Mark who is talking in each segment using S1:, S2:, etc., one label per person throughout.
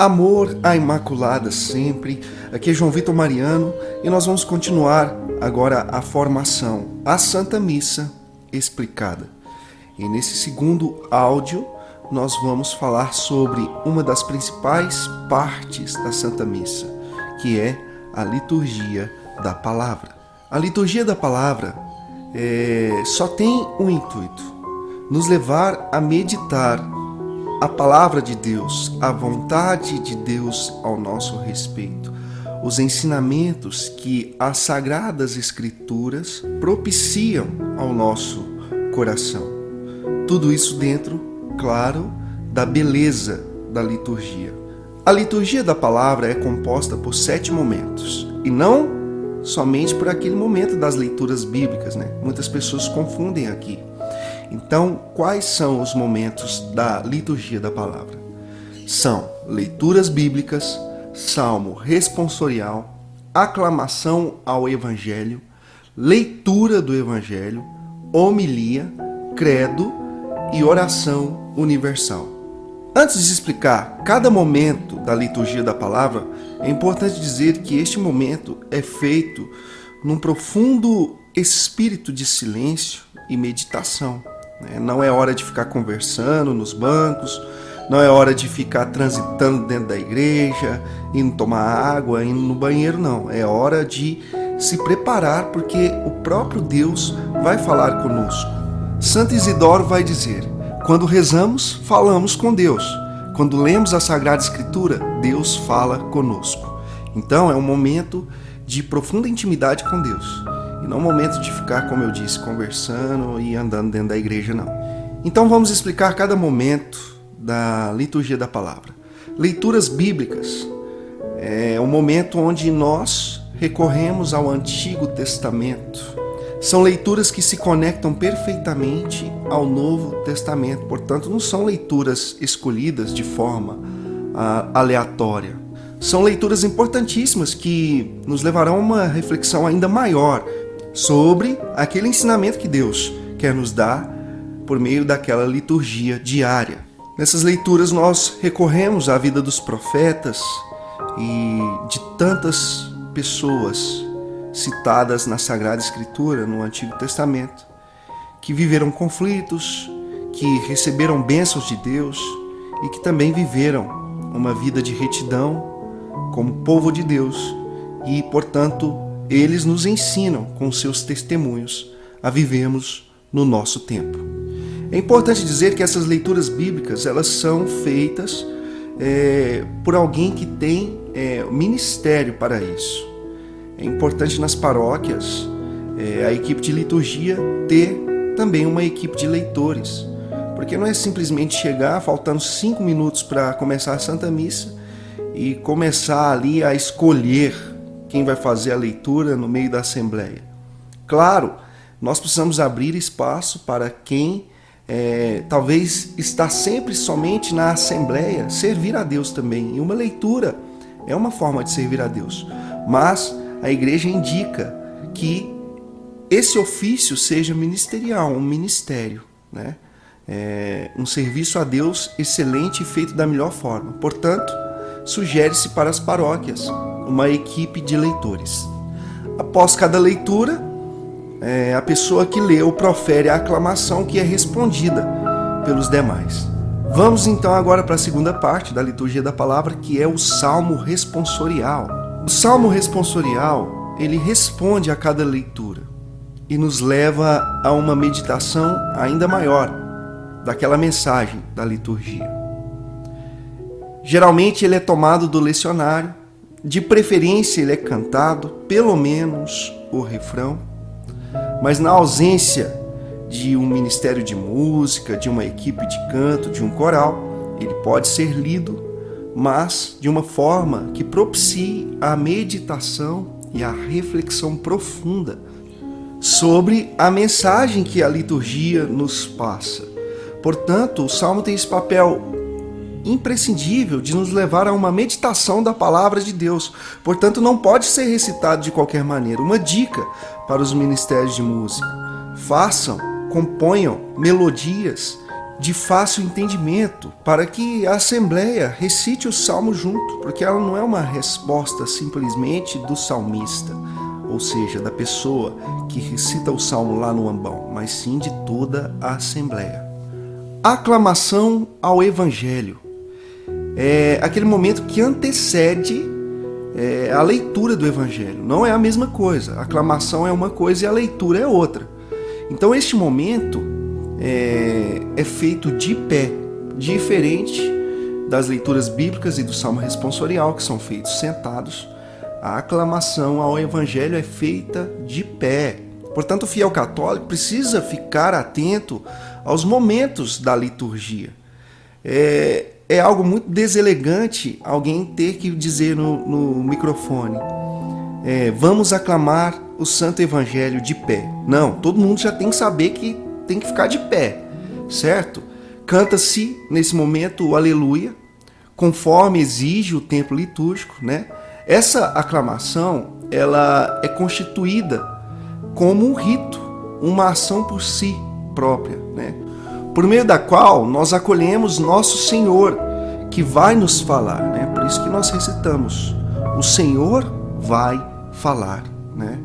S1: Amor à Imaculada sempre. Aqui é João Vitor Mariano e nós vamos continuar agora a formação, a Santa Missa explicada. E nesse segundo áudio nós vamos falar sobre uma das principais partes da Santa Missa, que é a liturgia da palavra. A liturgia da palavra só tem um intuito: nos levar a meditar a palavra de Deus, a vontade de Deus ao nosso respeito, os ensinamentos que as Sagradas Escrituras propiciam ao nosso coração. Tudo isso dentro, claro, da beleza da liturgia. A liturgia da palavra é composta por 7 momentos, e não somente por aquele momento das leituras bíblicas, né? Muitas pessoas confundem aqui. Então, quais são os momentos da liturgia da palavra? São leituras bíblicas, salmo responsorial, aclamação ao evangelho, leitura do evangelho, homilia, credo e oração universal. Antes de explicar cada momento da liturgia da palavra, é importante dizer que este momento é feito num profundo espírito de silêncio e meditação. Não é hora de ficar conversando nos bancos, não é hora de ficar transitando dentro da igreja, indo tomar água, indo no banheiro, não. É hora de se preparar, porque o próprio Deus vai falar conosco. Santo Isidoro vai dizer: quando rezamos, falamos com Deus. Quando lemos a Sagrada Escritura, Deus fala conosco. Então é um momento de profunda intimidade com Deus. E não um momento de ficar, como eu disse, conversando e andando dentro da igreja, não. Então vamos explicar cada momento da liturgia da palavra. Leituras bíblicas é um momento onde nós recorremos ao Antigo Testamento. São leituras que se conectam perfeitamente ao Novo Testamento. Portanto, não são leituras escolhidas de forma aleatória. São leituras importantíssimas que nos levarão a uma reflexão ainda maior sobre aquele ensinamento que Deus quer nos dar por meio daquela liturgia diária. Nessas leituras nós recorremos à vida dos profetas e de tantas pessoas citadas na Sagrada Escritura, no Antigo Testamento, que viveram conflitos, que receberam bênçãos de Deus e que também viveram uma vida de retidão como povo de Deus e, portanto, eles nos ensinam com seus testemunhos a vivermos no nosso tempo. É importante dizer que essas leituras bíblicas elas são feitas por alguém que tem ministério para isso. É importante nas paróquias a equipe de liturgia ter também uma equipe de leitores, porque não é simplesmente chegar faltando 5 minutos para começar a Santa Missa e começar ali a escolher quem vai fazer a leitura no meio da Assembleia. Claro, nós precisamos abrir espaço para quem talvez está sempre somente na Assembleia, servir a Deus também. E uma leitura é uma forma de servir a Deus. Mas a Igreja indica que esse ofício seja ministerial, um ministério, né? Um serviço a Deus excelente e feito da melhor forma. Portanto, sugere-se para as paróquias uma equipe de leitores. Após cada leitura, a pessoa que leu profere a aclamação que é respondida pelos demais. Vamos então agora para a segunda parte da liturgia da palavra, que é o Salmo responsorial. O Salmo responsorial, ele responde a cada leitura e nos leva a uma meditação ainda maior daquela mensagem da liturgia. Geralmente ele é tomado do lecionário, de preferência ele é cantado, pelo menos o refrão, mas na ausência de um ministério de música, de uma equipe de canto, de um coral, ele pode ser lido, mas de uma forma que propicie a meditação e a reflexão profunda sobre a mensagem que a liturgia nos passa. Portanto, o Salmo tem esse papel imprescindível de nos levar a uma meditação da palavra de Deus. Portanto, não pode ser recitado de qualquer maneira. Uma dica para os ministérios de música: façam, componham melodias de fácil entendimento, para que a Assembleia recite o salmo junto, porque ela não é uma resposta simplesmente do salmista, ou seja, da pessoa que recita o salmo lá no ambão, mas sim de toda a Assembleia. Aclamação ao Evangelho é aquele momento que antecede a leitura do Evangelho. Não é a mesma coisa. A aclamação é uma coisa e a leitura é outra. Então este momento é feito de pé, diferente das leituras bíblicas e do salmo responsorial, que são feitos sentados. A aclamação ao Evangelho é feita de pé. Portanto, o fiel católico precisa ficar atento aos momentos da liturgia. É algo muito deselegante alguém ter que dizer no microfone: vamos aclamar o Santo Evangelho de pé. Não, todo mundo já tem que saber que tem que ficar de pé, certo? Canta-se nesse momento o Aleluia, conforme exige o tempo litúrgico, né? Essa aclamação, ela é constituída como um rito, uma ação por si própria, né? Por meio da qual nós acolhemos nosso Senhor, que vai nos falar, né? Por isso que nós recitamos: o Senhor vai falar, né?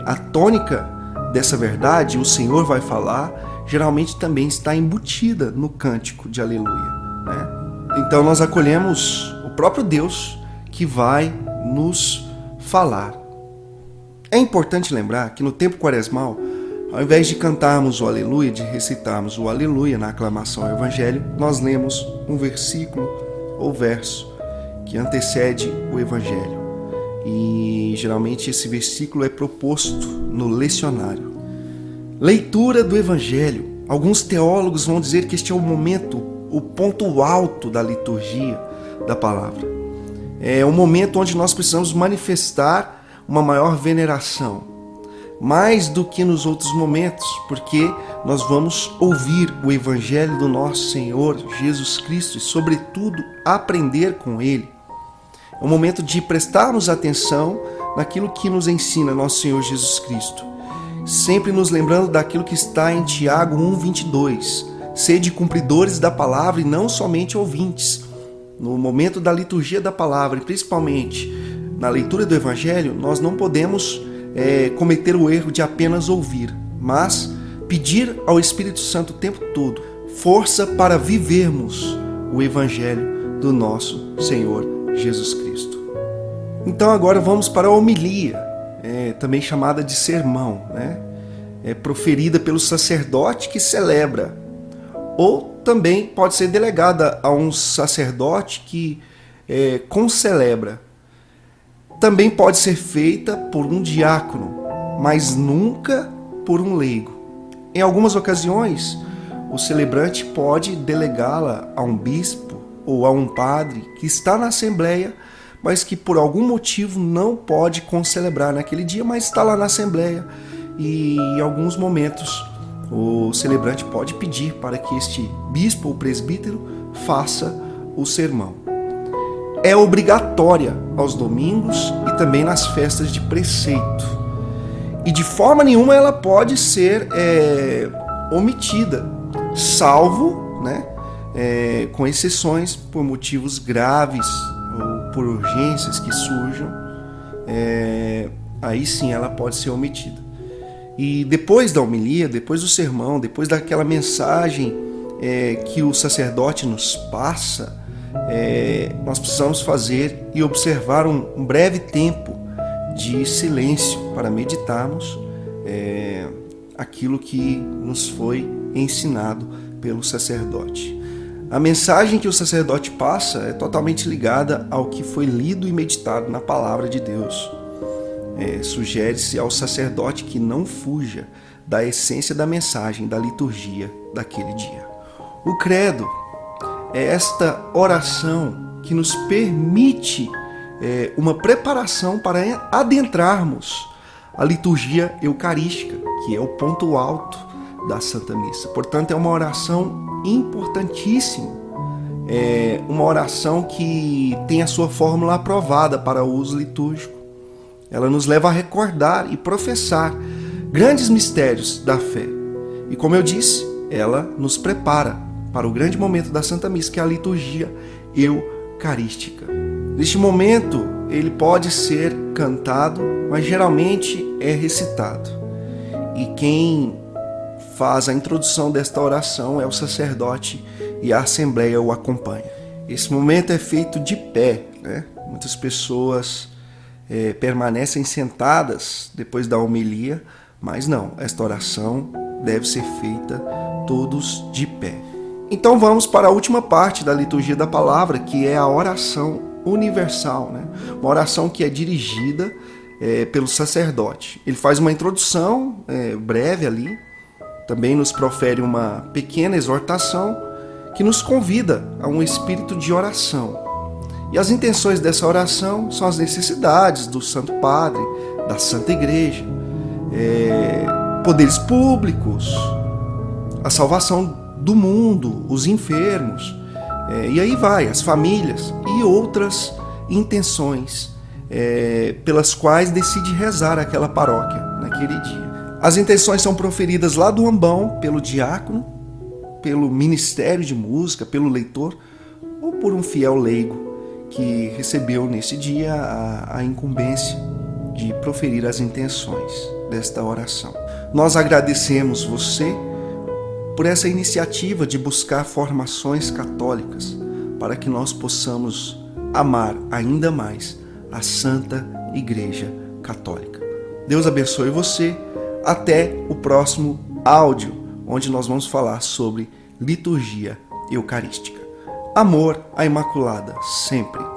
S1: A tônica dessa verdade, o Senhor vai falar, geralmente também está embutida no cântico de Aleluia, né? Então nós acolhemos o próprio Deus que vai nos falar. É importante lembrar que no tempo quaresmal, ao invés de cantarmos o Aleluia, de recitarmos o Aleluia na aclamação ao Evangelho, nós lemos um versículo ou verso que antecede o Evangelho. E geralmente esse versículo é proposto no lecionário. Leitura do Evangelho. Alguns teólogos vão dizer que este é o momento, o ponto alto da liturgia da palavra. É o momento onde nós precisamos manifestar uma maior veneração, mais do que nos outros momentos, porque nós vamos ouvir o Evangelho do nosso Senhor Jesus Cristo e, sobretudo, aprender com Ele. É o momento de prestarmos atenção naquilo que nos ensina nosso Senhor Jesus Cristo, sempre nos lembrando daquilo que está em Tiago 1:22. Sede cumpridores da palavra e não somente ouvintes. No momento da liturgia da palavra, e principalmente na leitura do Evangelho, nós não podemos cometer o erro de apenas ouvir, mas pedir ao Espírito Santo o tempo todo força para vivermos o Evangelho do nosso Senhor Jesus Cristo. Então agora vamos para a homilia, também chamada de sermão, né? Proferida pelo sacerdote que celebra, ou também pode ser delegada a um sacerdote que concelebra. Também pode ser feita por um diácono, mas nunca por um leigo. Em algumas ocasiões, o celebrante pode delegá-la a um bispo ou a um padre que está na assembleia, mas que por algum motivo não pode concelebrar naquele dia, mas está lá na assembleia. E em alguns momentos o celebrante pode pedir para que este bispo ou presbítero faça o sermão. É obrigatória aos domingos e também nas festas de preceito. E de forma nenhuma ela pode ser omitida, salvo, né, com exceções por motivos graves ou por urgências que surjam. Aí sim ela pode ser omitida. E depois da homilia, depois do sermão, depois daquela mensagem que o sacerdote nos passa, nós precisamos fazer e observar um breve tempo de silêncio para meditarmos aquilo que nos foi ensinado pelo sacerdote. A mensagem que o sacerdote passa é totalmente ligada ao que foi lido e meditado na palavra de Deus. Sugere-se ao sacerdote que não fuja da essência da mensagem da liturgia daquele dia. O credo é esta oração que nos permite uma preparação para adentrarmos a liturgia eucarística, que é o ponto alto da Santa Missa. Portanto, é uma oração importantíssima, uma oração que tem a sua fórmula aprovada para o uso litúrgico. Ela nos leva a recordar e professar grandes mistérios da fé. E como eu disse, ela nos prepara para o grande momento da Santa Missa, que é a liturgia eucarística. Neste momento, ele pode ser cantado, mas geralmente é recitado. E quem faz a introdução desta oração é o sacerdote e a assembleia o acompanha. Esse momento é feito de pé, né? Muitas pessoas permanecem sentadas depois da homilia, mas não, esta oração deve ser feita todos de pé. Então vamos para a última parte da liturgia da palavra, que é a oração universal, né? Uma oração que é dirigida pelo sacerdote. Ele faz uma introdução breve ali, também nos profere uma pequena exortação que nos convida a um espírito de oração. E as intenções dessa oração são as necessidades do Santo Padre, da Santa Igreja, poderes públicos, a salvação do mundo, os enfermos, e aí vai, as famílias e outras intenções pelas quais decide rezar aquela paróquia naquele dia. As intenções são proferidas lá do ambão pelo diácono, pelo ministério de música, pelo leitor ou por um fiel leigo que recebeu nesse dia a incumbência de proferir as intenções desta oração. Nós agradecemos você por essa iniciativa de buscar formações católicas para que nós possamos amar ainda mais a Santa Igreja Católica. Deus abençoe você. Até o próximo áudio, onde nós vamos falar sobre liturgia eucarística. Amor à Imaculada, sempre.